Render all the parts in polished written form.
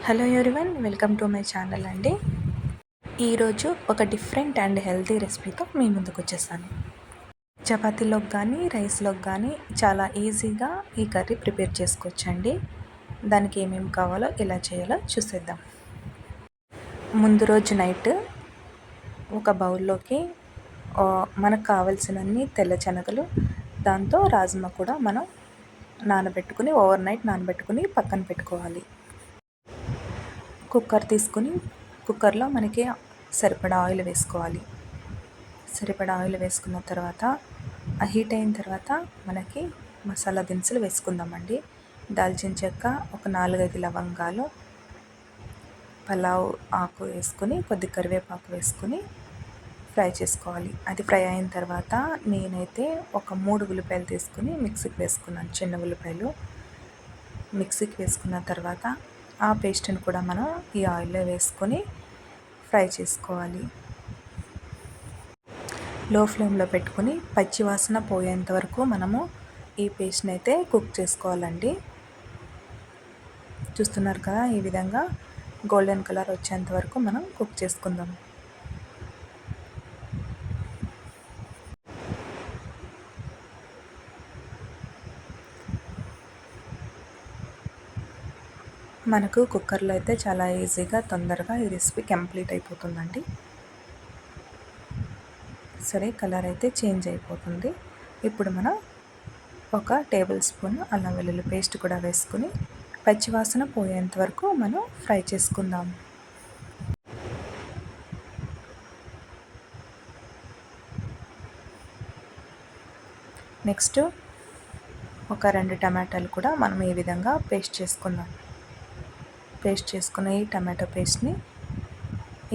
Hello everyone, welcome to my channel అండి. ఈరోజు ఒక డిఫరెంట్ అండ్ హెల్తీ రెసిపీతో మీ ముందుకు వచ్చేసాను. చపాతీలోకి కానీ రైస్లోకి కానీ చాలా ఈజీగా ఈ కర్రీ ప్రిపేర్ చేసుకోవచ్చండి. దానికి ఏమేమి కావాలో ఎలా చేయాలో చూసేద్దాం. ముందు రోజు నైట్ ఒక బౌల్లోకి మనకు కావాల్సినన్ని తెల్ల శనగలు, దాంతో రాజ్మా కూడా మనం నానబెట్టుకుని ఓవర్ నైట్ నానబెట్టుకుని పక్కన పెట్టుకోవాలి. కుక్కర్ తీసుకుని కుక్కర్లో మనకి సరిపడా ఆయిల్ వేసుకోవాలి. సరిపడా ఆయిల్ వేసుకున్న తర్వాత హీట్ అయిన తర్వాత మనకి మసాలా దినుసులు వేసుకుందామండి. దాల్చిన చెక్క, ఒక 4-5 లవంగాలు, పలావ్ ఆకు వేసుకుని కొద్ది కరివేపాకు వేసుకుని ఫ్రై చేసుకోవాలి. అది ఫ్రై అయిన తర్వాత నేనైతే ఒక 3 ఉల్లిపాయలు తీసుకుని మిక్సీకి వేసుకున్నాను. చిన్న ఉల్లిపాయలు మిక్సీకి వేసుకున్న తర్వాత ఆ పేస్ట్ని కూడా మనం ఈ ఆయిల్లో వేసుకొని ఫ్రై చేసుకోవాలి. లో ఫ్లేమ్లో పెట్టుకుని పచ్చివాసన పోయేంత వరకు మనము ఈ పేస్ట్ని అయితే కుక్ చేసుకోవాలండి. చూస్తున్నారు కదా, ఈ విధంగా గోల్డెన్ కలర్ వచ్చేంత వరకు మనం కుక్ చేసుకుందాం. మనకు కుక్కర్లో అయితే చాలా ఈజీగా తొందరగా ఈ రెసిపీ కంప్లీట్ అయిపోతుందండి. సరే, కలర్ అయితే చేంజ్ అయిపోతుంది. ఇప్పుడు మనం ఒక టేబుల్ స్పూన్ అల్లం వెల్లుల్లి పేస్ట్ కూడా వేసుకుని పచ్చివాసన పోయేంత వరకు మనం ఫ్రై చేసుకుందాం. నెక్స్ట్ ఒక 2 టమాటాలు కూడా మనం ఈ విధంగా పేస్ట్ చేసుకుందాం. పేస్ట్ చేసుకున్న ఈ టమాటో పేస్ట్ని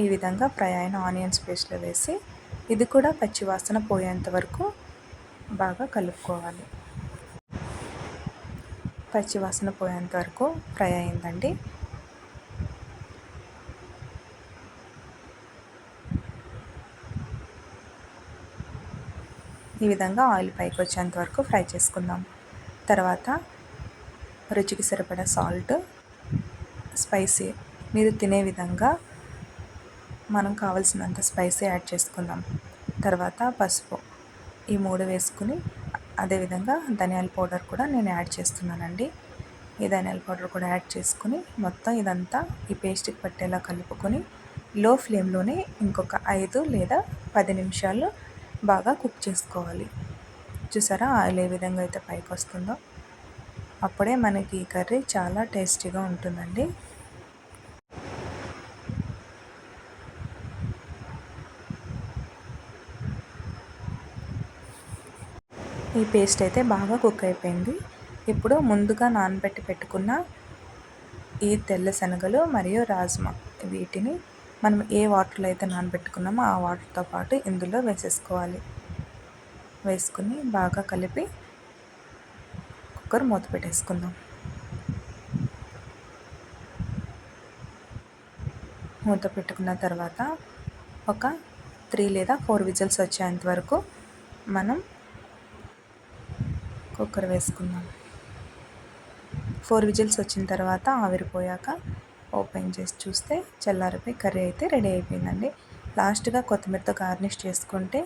ఈ విధంగా ఫ్రై అయిన ఆనియన్స్ పేస్ట్లో వేసి ఇది కూడా పచ్చివాసన పోయేంత వరకు బాగా కలుపుకోవాలి. పచ్చివాసన పోయేంత వరకు ఫ్రై అయిందండి. ఈ విధంగా ఆయిల్ పైకి వచ్చేంత వరకు ఫ్రై చేసుకుందాం. తర్వాత రుచికి సరిపడా సాల్ట్, స్పైసీ మీరు తినే విధంగా మనం కావాల్సినంత స్పైసీ యాడ్ చేసుకుందాం. తర్వాత పసుపు, ఈ 3 వేసుకుని అదేవిధంగా ధనియాల పౌడర్ కూడా నేను యాడ్ చేస్తున్నానండి. ఈ ధనియాల పౌడర్ కూడా యాడ్ చేసుకుని మొత్తం ఇదంతా ఈ పేస్ట్కి పట్టేలా కలుపుకొని లో ఫ్లేమ్లోనే ఇంకొక 5 లేదా 10 నిమిషాలు బాగా కుక్ చేసుకోవాలి. చూసారా, ఆయిల్ ఏ విధంగా అయితే పైకి వస్తుందో అప్పుడే మనకి ఈ కర్రీ చాలా టేస్టీగా ఉంటుందండి. ఈ పేస్ట్ అయితే బాగా కుక్ అయిపోయింది. ఇప్పుడు ముందుగా నానబెట్టి పెట్టుకున్న ఈ తెల్ల శనగలు మరియు రాజ్మా, వీటిని మనం ఏ వాటర్లో అయితే నానబెట్టుకున్నామో ఆ వాటర్తో పాటు ఇందులో వేసేసుకోవాలి. వేసుకుని బాగా కలిపి కుక్కర్ మూత పెట్టేసుకుందాం. మూత పెట్టుకున్న తర్వాత ఒక 3 లేదా 4 విజిల్స్ వచ్చేంత వరకు మనం కుక్కర్ వేసుకుందాం. 4 విజిల్స్ వచ్చిన తర్వాత ఆవిరిపోయాక ఓపెన్ చేసి చూస్తే చల్లారిపోయి కర్రీ అయితే రెడీ అయిపోయిందండి. లాస్ట్గా కొత్తిమీరతో గార్నిష్ చేసుకుంటే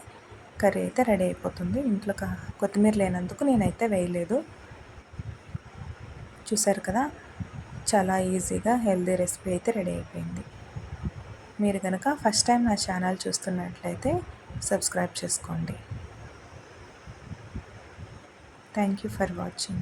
కర్రీ అయితే రెడీ అయిపోతుంది. ఇంట్లో కొత్తిమీర లేనందుకు నేనైతే వేయలేదు. చూసారు కదా, చాలా ఈజీగా హెల్తీ రెసిపీ అయితే రెడీ అయిపోయింది. మీరు కనుక ఫస్ట్ టైం నా ఛానల్ చూస్తున్నట్లయితే సబ్స్క్రైబ్ చేసుకోండి. Thank you for watching.